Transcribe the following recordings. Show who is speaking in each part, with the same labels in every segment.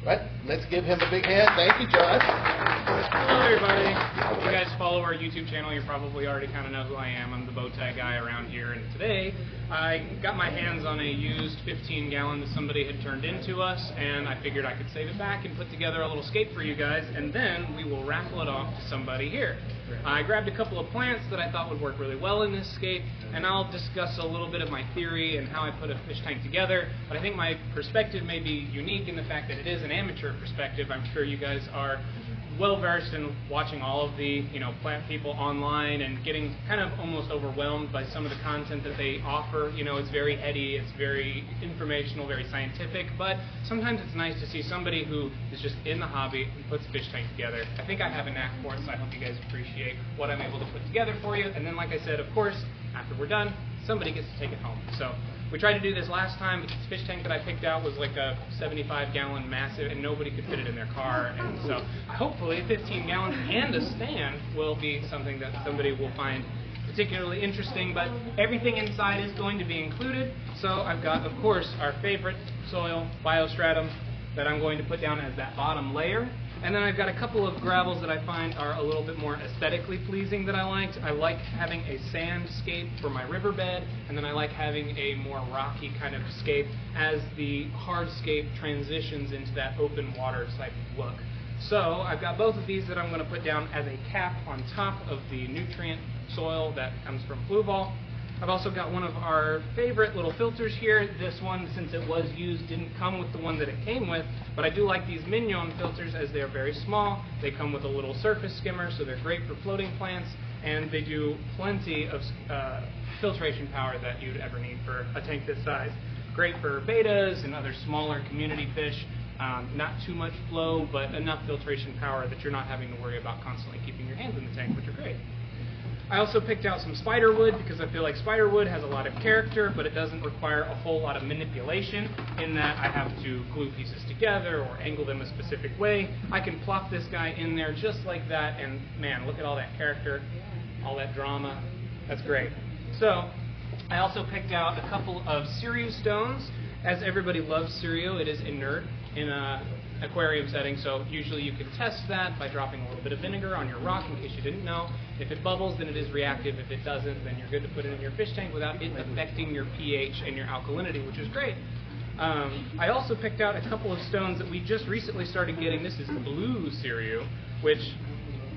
Speaker 1: Let's give him a big hand. Thank you, Josh.
Speaker 2: Hello, everybody. If you guys follow our YouTube channel, you probably already kind of know who I am. I'm the bow tie guy around here, and today I got my hands on a used 15-gallon that somebody had turned into us, and I figured I could save it back and put together a little skate for you guys, and then we will raffle it off to somebody here. I grabbed a couple of plants that I thought would work really well in this skate, and I'll discuss a little bit of my theory and how I put a fish tank together, but I think my perspective may be unique in the fact that it is an amateur perspective. I'm sure you guys are well versed in watching all of the plant people online and getting kind of almost overwhelmed by some of the content that they offer. It's very heady, it's very informational, very scientific, but sometimes it's nice to see somebody who is just in the hobby and puts a fish tank together. I think I have a knack for it, so I hope you guys appreciate what I'm able to put together for you. And then, like I said, of course, after we're done, somebody gets to take it home. So we tried to do this last time, but this fish tank that I picked out was like a 75-gallon massive, and nobody could fit it in their car. And so hopefully 15 gallons and a stand will be something that somebody will find particularly interesting. But everything inside is going to be included. So I've got, of course, our favorite soil, Biostratum, that I'm going to put down as that bottom layer. And then I've got a couple of gravels that I find are a little bit more aesthetically pleasing that I liked. I like having a sandscape for my riverbed, and then I like having a more rocky kind of scape as the hardscape transitions into that open water type look. So I've got both of these that I'm going to put down as a cap on top of the nutrient soil that comes from Fluval. I've also got one of our favorite little filters here. This one, since it was used, didn't come with the one that it came with, but I do like these Mignon filters as they're very small. They come with a little surface skimmer, so they're great for floating plants, and they do plenty of filtration power that you'd ever need for a tank this size. Great for betas and other smaller community fish. Not too much flow, but enough filtration power that you're not having to worry about constantly keeping your hands in the tank, which are great. I also picked out some spiderwood because I feel like spiderwood has a lot of character, but it doesn't require a whole lot of manipulation in that I have to glue pieces together or angle them a specific way. I can plop this guy in there just like that, and man, look at all that character, all that drama. That's great. So I also picked out a couple of Cerio stones. As everybody loves Cerio, it is inert in a aquarium setting, so usually you can test that by dropping a little bit of vinegar on your rock in case you didn't know. If it bubbles, then it is reactive. If it doesn't, then you're good to put it in your fish tank without it affecting your pH and your alkalinity, which is great. I also picked out a couple of stones that we just recently started getting. This is blue Cerio, which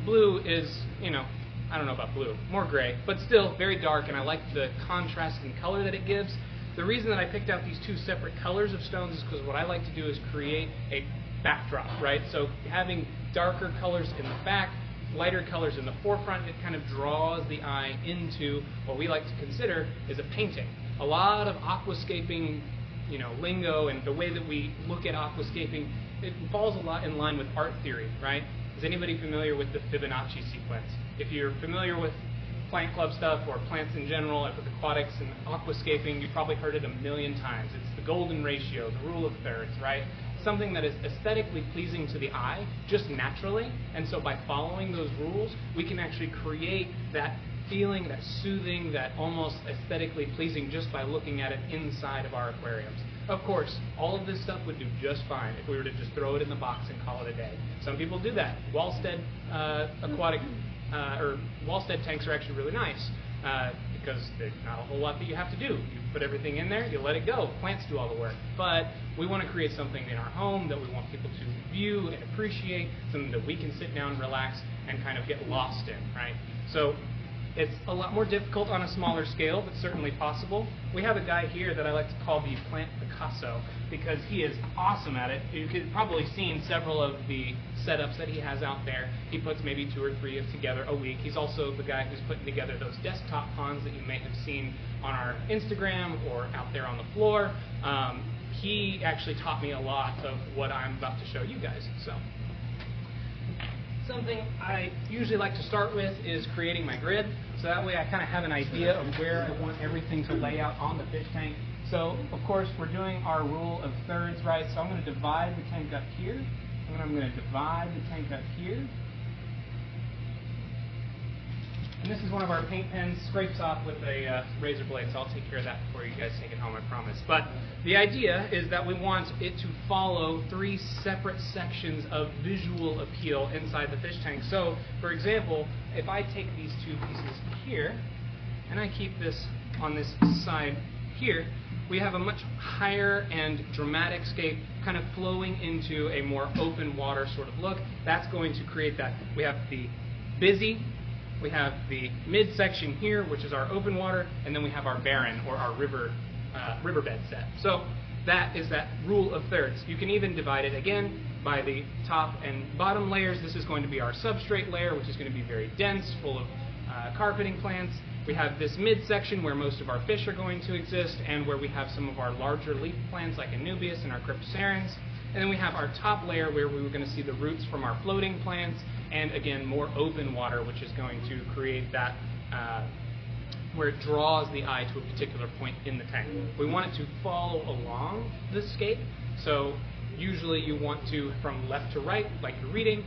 Speaker 2: blue is, I don't know about blue, more gray, but still very dark, and I like the contrast and color that it gives. The reason that I picked out these two separate colors of stones is because what I like to do is create a backdrop, right? So having darker colors in the back, lighter colors in the forefront, it kind of draws the eye into what we like to consider is a painting. A lot of aquascaping, lingo and the way that we look at aquascaping, it falls a lot in line with art theory, right? Is anybody familiar with the Fibonacci sequence? If you're familiar with plant club stuff or plants in general, aquatics and aquascaping, you've probably heard it a million times. It's the golden ratio, the rule of thirds, right? Something that is aesthetically pleasing to the eye, just naturally, and so by following those rules, we can actually create that feeling, that soothing, that almost aesthetically pleasing just by looking at it inside of our aquariums. Of course, all of this stuff would do just fine if we were to just throw it in the box and call it a day. Some people do that. Wallstead Wallstead tanks are actually really nice because there's not a whole lot that you have to do. You put everything in there, you let it go. Plants do all the work. But we want to create something in our home that we want people to view and appreciate, something that we can sit down, relax, and kind of get lost in, right? So it's a lot more difficult on a smaller scale, but certainly possible. We have a guy here that I like to call the Plant Picasso because he is awesome at it. You could probably seen several of the setups that he has out there. He puts maybe 2 or 3 together a week. He's also the guy who's putting together those desktop ponds that you may have seen on our Instagram or out there on the floor. He actually taught me a lot of what I'm about to show you guys. So something I usually like to start with is creating my grid, so that way I kind of have an idea of where I want everything to lay out on the fish tank. So, of course, we're doing our rule of thirds, right? So I'm going to divide the tank up here, and then I'm going to divide the tank up here. And this is one of our paint pens, scrapes off with a razor blade, so I'll take care of that before you guys take it home, I promise. But the idea is that we want it to follow 3 separate sections of visual appeal inside the fish tank. So, for example, if I take these 2 pieces here, and I keep this on this side here, we have a much higher and dramatic scape kind of flowing into a more open water sort of look. That's going to create that. We have the busy, we have the midsection here, which is our open water, and then we have our barren or our riverbed set. So that is that rule of thirds. You can even divide it again by the top and bottom layers. This is going to be our substrate layer, which is going to be very dense, full of carpeting plants. We have this midsection where most of our fish are going to exist, and where we have some of our larger leaf plants like Anubias and our Cryptocerans. And then we have our top layer where we were going to see the roots from our floating plants, and again, more open water, which is going to create that where it draws the eye to a particular point in the tank. We want it to follow along the scape, so usually you want to, from left to right, like you're reading,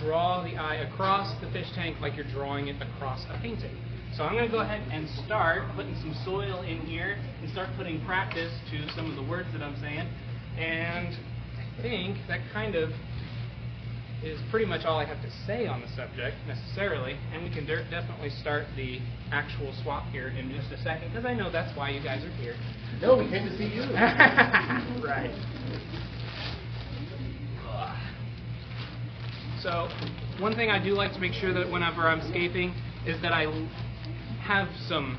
Speaker 2: draw the eye across the fish tank like you're drawing it across a painting. So I'm going to go ahead and start putting some soil in here and start putting practice to some of the words that I'm saying. And I think that kind of is pretty much all I have to say on the subject necessarily. And we can definitely start the actual swap here in just a second, because I know that's why you guys are here.
Speaker 1: No, we came to see you.
Speaker 2: Right. So one thing I do like to make sure that whenever I'm scaping is that I have some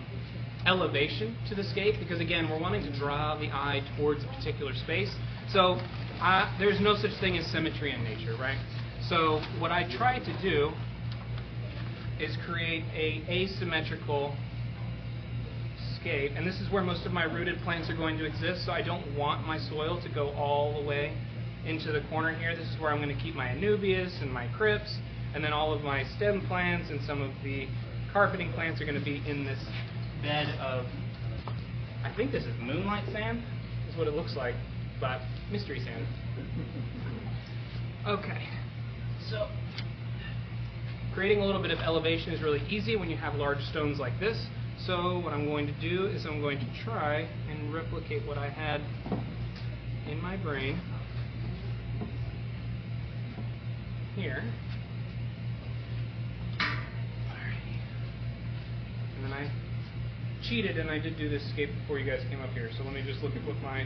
Speaker 2: elevation to the scape, because again, we're wanting to draw the eye towards a particular space. So there's no such thing as symmetry in nature, right? So what I try to do is create a asymmetrical scape, and this is where most of my rooted plants are going to exist, so I don't want my soil to go all the way into the corner here. This is where I'm going to keep my Anubias and my Crypts, and then all of my stem plants and some of the carpeting plants are going to be in this bed of, I think this is moonlight sand, is what it looks like, but mystery sand. Okay, so creating a little bit of elevation is really easy when you have large stones like this. So what I'm going to do is I'm going to try and replicate what I had in my brain here. And then I cheated and I did do this scape before you guys came up here. So let me just look at what my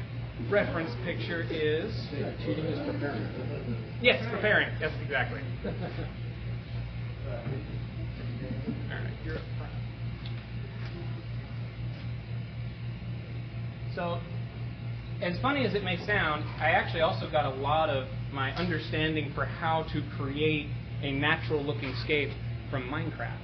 Speaker 2: reference picture is.
Speaker 1: Yeah, cheating is preparing.
Speaker 2: Yes, preparing. Yes, exactly. Alright, you're up front. So, as funny as it may sound, I actually also got a lot of my understanding for how to create a natural looking scape from Minecraft.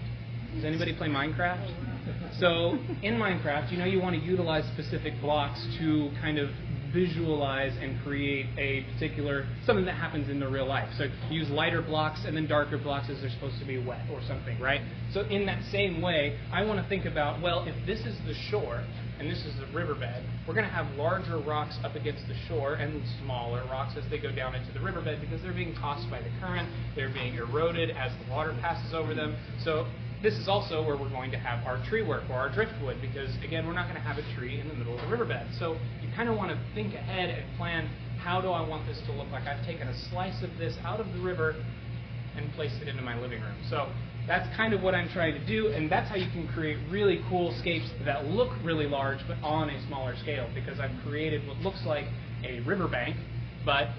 Speaker 2: Does anybody play Minecraft? So in Minecraft, you know, you want to utilize specific blocks to kind of visualize and create a particular, something that happens in the real life. So you use lighter blocks and then darker blocks as they're supposed to be wet or something, right? So in that same way, I want to think about, well, if this is the shore and this is the riverbed, we're going to have larger rocks up against the shore and smaller rocks as they go down into the riverbed, because they're being tossed by the current, they're being eroded as the water passes over them. So this is also where we're going to have our tree work or our driftwood, because again, we're not going to have a tree in the middle of the riverbed. So you kind of want to think ahead and plan, how do I want this to look like? I've taken a slice of this out of the river and placed it into my living room. So that's kind of what I'm trying to do, and that's how you can create really cool scapes that look really large but on a smaller scale, because I've created what looks like a riverbank, but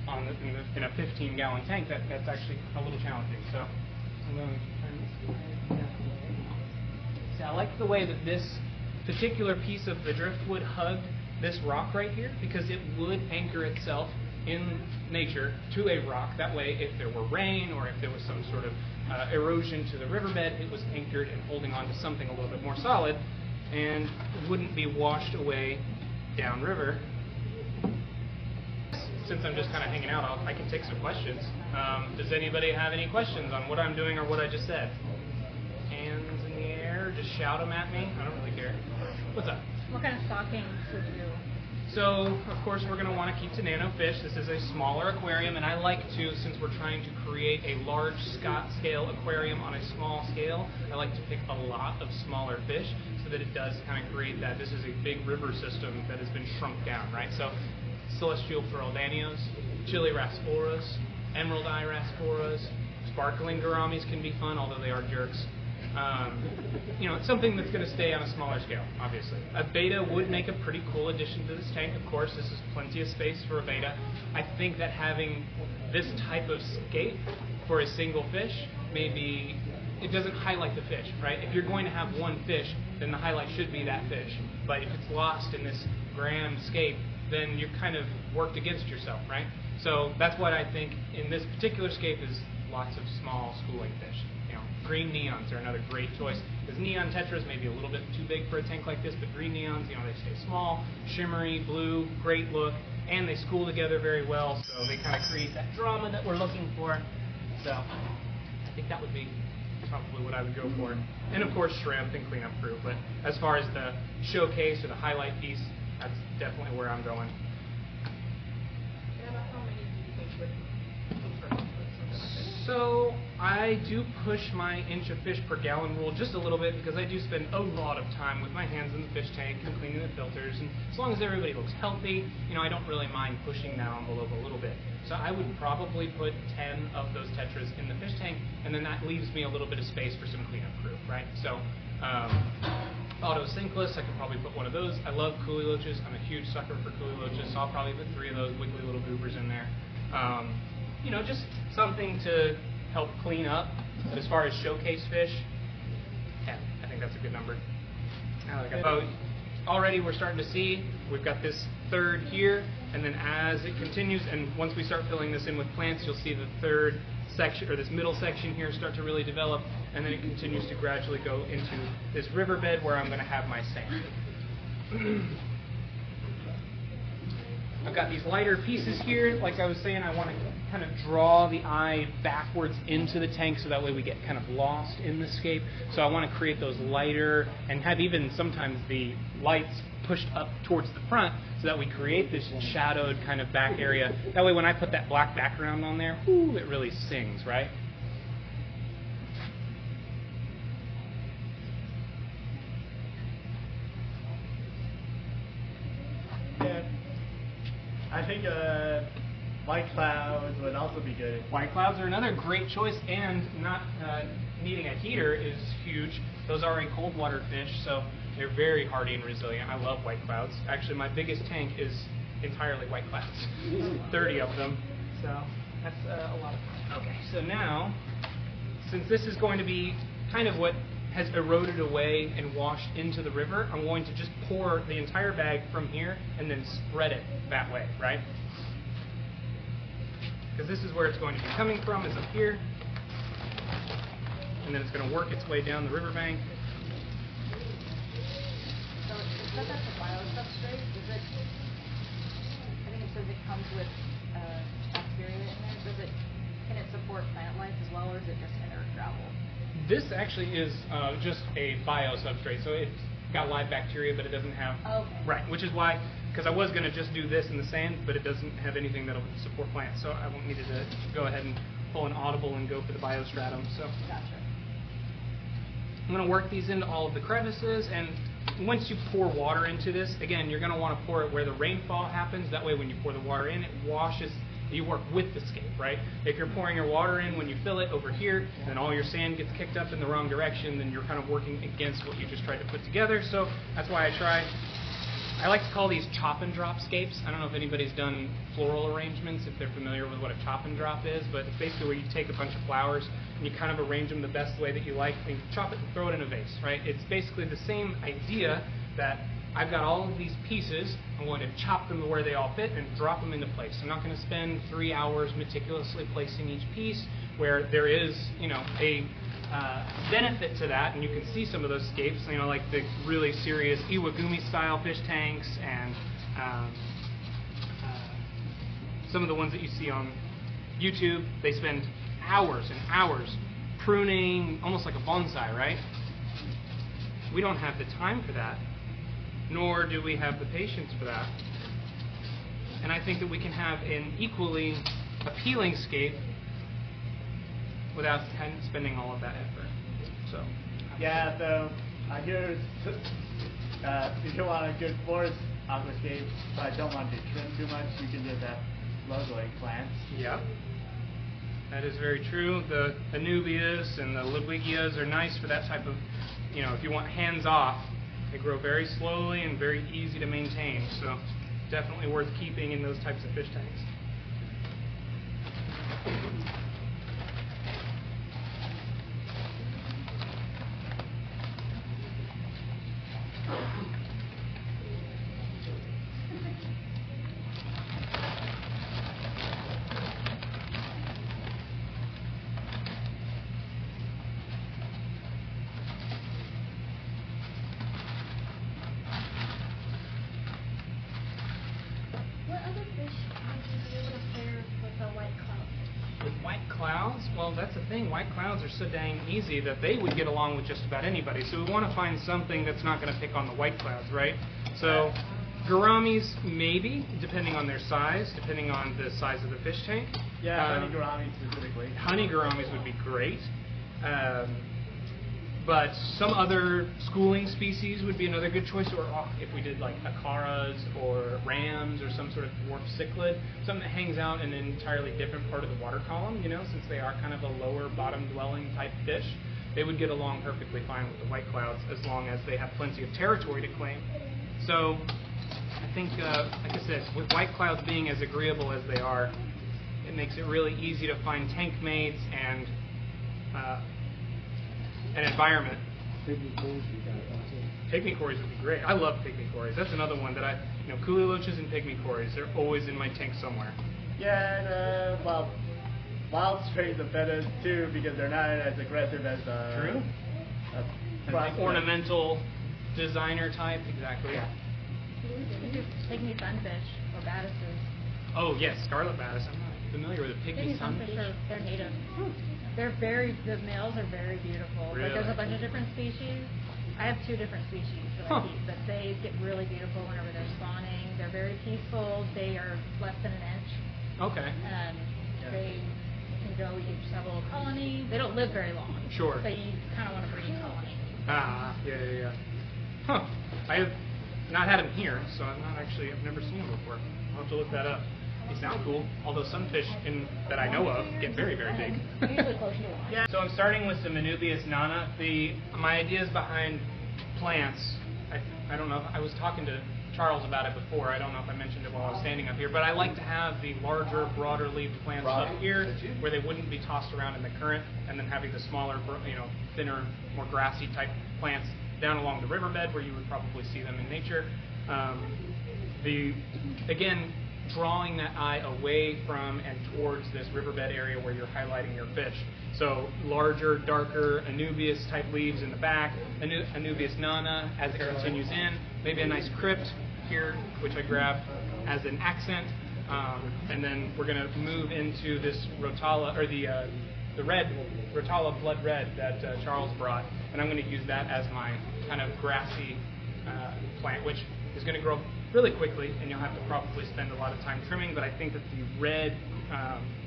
Speaker 2: in a 15-gallon tank. That's actually a little challenging. So I'm going to turn this. See, I like the way that this particular piece of the driftwood hugged this rock right here, because it would anchor itself in nature to a rock. That way, if there were rain or if there was some sort of erosion to the riverbed, it was anchored and holding on to something a little bit more solid and wouldn't be washed away downriver. Since I'm just kind of hanging out, I can take some questions. Does anybody have any questions on what I'm doing or what I just said? Hands in the air, just shout them at me. I don't really care. What's up?
Speaker 3: What kind of stockings would you
Speaker 2: So, of course, we're going to want to keep to nano fish. This is a smaller aquarium, and I like to, since we're trying to create a large scale aquarium on a small scale, I like to pick a lot of smaller fish so that it does kind of create that. This is a big river system that has been shrunk down, right? So, celestial pearldanios, chili rasporas, emerald eye rasporas, sparkling gouramis can be fun, although they are jerks. It's something that's going to stay on a smaller scale, obviously. A beta would make a pretty cool addition to this tank. Of course, this is plenty of space for a beta. I think that having this type of scape for a single fish, maybe it doesn't highlight the fish, right? If you're going to have one fish, then the highlight should be that fish. But if it's lost in this grand scape, then you've kind of worked against yourself, right? So that's what I think in this particular scape is lots of small schooling fish. Green neons are another great choice, because neon tetras may be a little bit too big for a tank like this, but green neons, they stay small, shimmery, blue, great look, and they school together very well, so they kind of create that drama that we're looking for. So I think that would be probably what I would go for. And of course shrimp and cleanup crew, but as far as the showcase or the highlight piece, that's definitely where I'm going.
Speaker 3: How many do you think would be perfect for some of this?
Speaker 2: So I do push my inch of fish per gallon rule just a little bit, because I do spend a lot of time with my hands in the fish tank and cleaning the filters, and as long as everybody looks healthy, I don't really mind pushing that envelope a little bit. So I would probably put 10 of those tetras in the fish tank, and then that leaves me a little bit of space for some cleanup crew, right? So auto sinkless, I could probably put one of those. I love coolie loaches. I'm a huge sucker for coolie loaches, so I'll probably put 3 of those wiggly little goobers in there. Just something to help clean up. But as far as showcase fish, 10. I think that's a good number. Already we're starting to see we've got this third here, and then as it continues, and once we start filling this in with plants, you'll see the third section, or this middle section here, start to really develop, and then it continues to gradually go into this riverbed where I'm going to have my sand. I've got these lighter pieces here. Like I was saying, I want to kind of draw the eye backwards into the tank so that way we get kind of lost in the scape. So I want to create those lighter and have even sometimes the lights pushed up towards the front so that we create this shadowed kind of back area. That way when I put that black background on there, ooh, it really sings, right?
Speaker 4: I think white clouds would also be good.
Speaker 2: White clouds are another great choice, and not needing a heater is huge. Those are a cold water fish, so they're very hardy and resilient. I love white clouds. Actually, my biggest tank is entirely white clouds, 30 of them. So that's a lot of fun. Okay, so now, since this is going to be kind of what has eroded away and washed into the river, I'm going to just pour the entire bag from here and then spread it that way, right? Because this is where it's going to be coming from, is up here. And then it's going to work its way down the riverbank.
Speaker 3: So it said that's a bio substrate. Is it? I think it says it comes with bacteria in there. Can it support plant life as well, or is it just inert gravel?
Speaker 2: This actually is just a bio substrate, so it's got live bacteria, but it doesn't have.
Speaker 3: Okay.
Speaker 2: Right, which is why, because I was going to just do this in the sand, but it doesn't have anything that'll support plants, so I needed to go ahead and pull an audible and go for the biostratum. So
Speaker 3: Gotcha.
Speaker 2: I'm going to work these into all of the crevices, and once you pour water into this, again, you're going to want to pour it where the rainfall happens. That way, when you pour the water in, it washes. You work with the scape, right? If you're pouring your water in when you fill it over here, then all your sand gets kicked up in the wrong direction, then you're kind of working against what you just tried to put together. So that's why I like to call these chop and drop scapes. I don't know if anybody's done floral arrangements, if they're familiar with what a chop and drop is, but it's basically where you take a bunch of flowers and you kind of arrange them the best way that you like, and you chop it and throw it in a vase, right? It's basically the same idea that I've got all of these pieces. I'm going to chop them to where they all fit and drop them into place. I'm not going to spend 3 hours meticulously placing each piece, where there is, a benefit to that, and you can see some of those scapes, like the really serious Iwagumi style fish tanks, and some of the ones that you see on YouTube. They spend hours and hours pruning, almost like a bonsai, right? We don't have the time for that, nor do we have the patience for that. and I think that we can have an equally appealing scape without kind of spending all of that effort. So.
Speaker 4: Yeah, so I hear if you want a good forest aquascape, but don't want to trim too much, you can just have low-growing plants.
Speaker 2: Yep. That is very true. The Anubias and the Ludwigias are nice for that type of, if you want hands-off. They grow very slowly and very easy to maintain, so definitely worth keeping in those types of fish tanks.
Speaker 5: What other fish would you be able to pair with a white cloud?
Speaker 2: With white clouds, well, that's the thing. White clouds are so dang easy that they would get along with just about anybody. So we want to find something that's not going to pick on the white clouds, right? So gouramis, maybe, depending on their size, depending on the size of the fish tank.
Speaker 4: Yeah, honey gouramis specifically.
Speaker 2: Honey gouramis would be great. But some other schooling species would be another good choice, or if we did like acaras or rams or some sort of dwarf cichlid, something that hangs out in an entirely different part of the water column, since they are kind of a lower bottom dwelling type fish, they would get along perfectly fine with the white clouds as long as they have plenty of territory to claim. So I think, like I said, with white clouds being as agreeable as they are, it makes it really easy to find tank mates and an environment. Pygmy cories would be great. I love pygmy cories. That's another one that coolie loaches and pygmy cories, they're always in my tank somewhere.
Speaker 4: Yeah, and wild strains are better too because they're not as aggressive as
Speaker 2: True.
Speaker 4: Like
Speaker 2: ornamental designer type, exactly.
Speaker 4: Yeah.
Speaker 3: You do pygmy sunfish or badisses.
Speaker 2: Oh yes, scarlet bass. I'm not familiar with a pygmy sunfish.
Speaker 3: They're native. The males are very beautiful.
Speaker 2: Really?
Speaker 3: But there's a bunch of different species. I have 2 different species that I keep, but they get really beautiful whenever they're spawning. They're very peaceful. They are less than an inch.
Speaker 2: Okay.
Speaker 3: They can go each have a little colony. They don't live very long.
Speaker 2: Sure.
Speaker 3: But you kind of want to breed colony.
Speaker 2: Yeah. Huh. I have not had them here, so I've never seen them before. I'll have to look that up. They sound cool, although some fish that I know of get very, very big.
Speaker 3: Usually close to 1.
Speaker 2: Yeah. So I'm starting with some Anubias nana. My ideas behind plants, I don't know, I was talking to Charles about it before. I don't know if I mentioned it while I was standing up here, but I like to have the larger, broader leaved plants up here where they wouldn't be tossed around in the current, and then having the smaller, thinner, more grassy type plants down along the riverbed where you would probably see them in nature. Again, drawing that eye away from and towards this riverbed area where you're highlighting your fish. So larger, darker Anubias type leaves in the back, Anubias nana as it continues in, maybe a nice crypt here, which I grabbed as an accent, and then we're going to move into this Rotala, or the red, Rotala blood red that Charles brought, and I'm going to use that as my kind of grassy plant, which is going to grow really quickly, and you'll have to probably spend a lot of time trimming, but I think that the red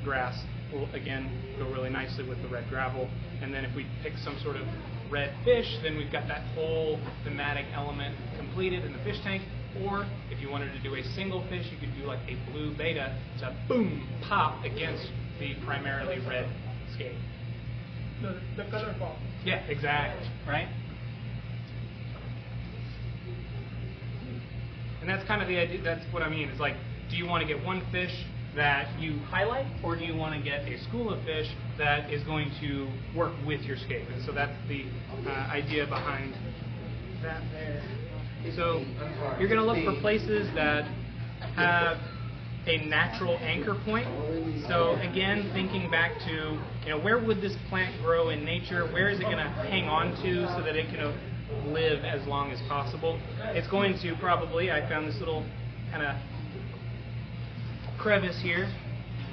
Speaker 2: grass will, again, go really nicely with the red gravel. And then if we pick some sort of red fish, then we've got that whole thematic element completed in the fish tank. Or if you wanted to do a single fish, you could do like a blue beta to boom, pop against the primarily red scape.
Speaker 4: The color ball.
Speaker 2: Yeah, exactly, right? And that's kind of the idea, that's what I mean, is like, do you want to get one fish that you highlight, or do you want to get a school of fish that is going to work with your scape? And so that's the idea behind that there. So you're going to look for places that have a natural anchor point. So again, thinking back to, where would this plant grow in nature? Where is it going to hang on to so that it can live as long as possible? It's going to probably, I found this little kind of crevice here.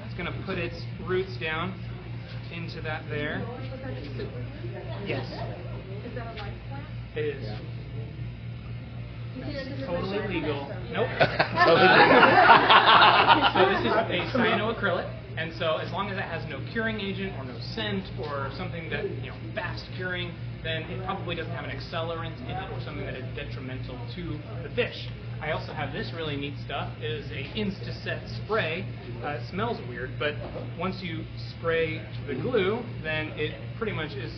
Speaker 2: It's going to put its roots down into that there. Yes.
Speaker 3: Is that a life plant?
Speaker 2: It is. Totally legal. Nope.
Speaker 6: Totally
Speaker 2: So this is a cyanoacrylic, and so as long as it has no curing agent or no scent or something that, fast curing, then it probably doesn't have an accelerant in it or something that is detrimental to the fish. I also have this really neat stuff. It is a Instaset spray. It smells weird, but once you spray the glue, then it pretty much is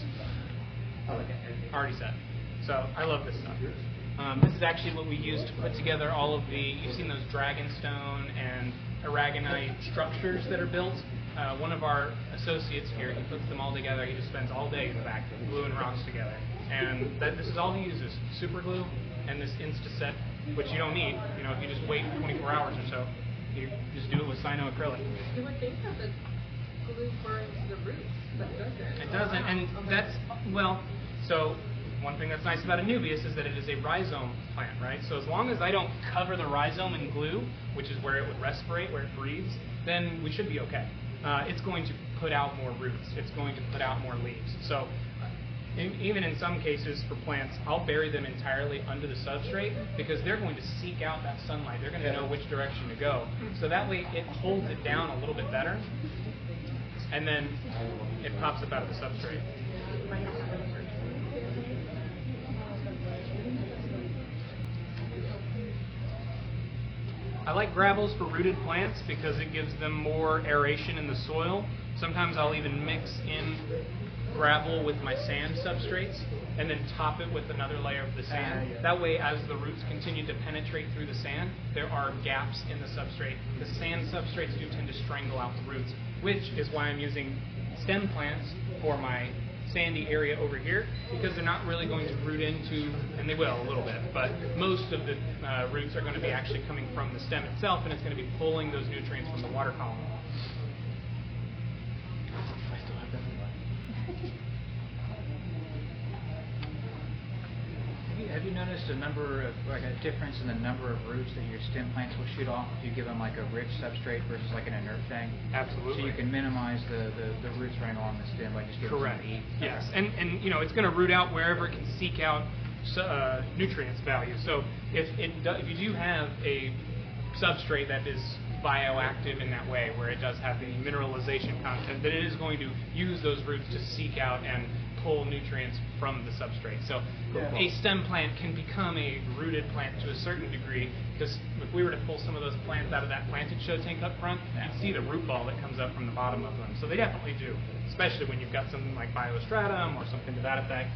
Speaker 2: already set. So I love this stuff. This is actually what we use to put together all of the, you've seen those dragonstone and aragonite structures that are built. One of our associates here, he puts them all together. He just spends all day in the back gluing rocks together. And this is all he uses, super glue and this Instaset, which you don't need. If you just wait 24 hours or so, you just do it with cyanoacrylic.
Speaker 7: You would think that the glue burns the roots, but it doesn't.
Speaker 2: It doesn't, and that's, so one thing that's nice about Anubias is that it is a rhizome plant, right? So as long as I don't cover the rhizome in glue, which is where it would respirate, where it breathes, then we should be okay. It's going to put out more roots. It's going to put out more leaves. So even in some cases for plants, I'll bury them entirely under the substrate because they're going to seek out that sunlight. They're going to know which direction to go. So that way it holds it down a little bit better, and then it pops up out of the substrate. I like gravels for rooted plants because it gives them more aeration in the soil. Sometimes I'll even mix in gravel with my sand substrates and then top it with another layer of the sand. That way, as the roots continue to penetrate through the sand, there are gaps in the substrate. The sand substrates do tend to strangle out the roots, which is why I'm using stem plants for my sandy area over here, because they're not really going to root into, and they will a little bit, but most of the roots are going to be actually coming from the stem itself, and it's going to be pulling those nutrients from the water column.
Speaker 6: Have you noticed a difference in the number of roots that your stem plants will shoot off if you give them like a rich substrate versus like an inert thing?
Speaker 2: Absolutely.
Speaker 6: So you can minimize the roots running along the stem by just giving them
Speaker 2: Correct.
Speaker 6: some heat.
Speaker 2: Yes, and it's going to root out wherever it can seek out nutrients value. So if you do have a substrate that is bioactive in that way, where it does have the mineralization content, then it is going to use those roots to seek out and pull nutrients from the substrate. So a stem plant can become a rooted plant to a certain degree, because if we were to pull some of those plants out of that planted show tank up front, you'd see the root ball that comes up from the bottom of them. So they definitely do, especially when you've got something like biostratum or something to that effect.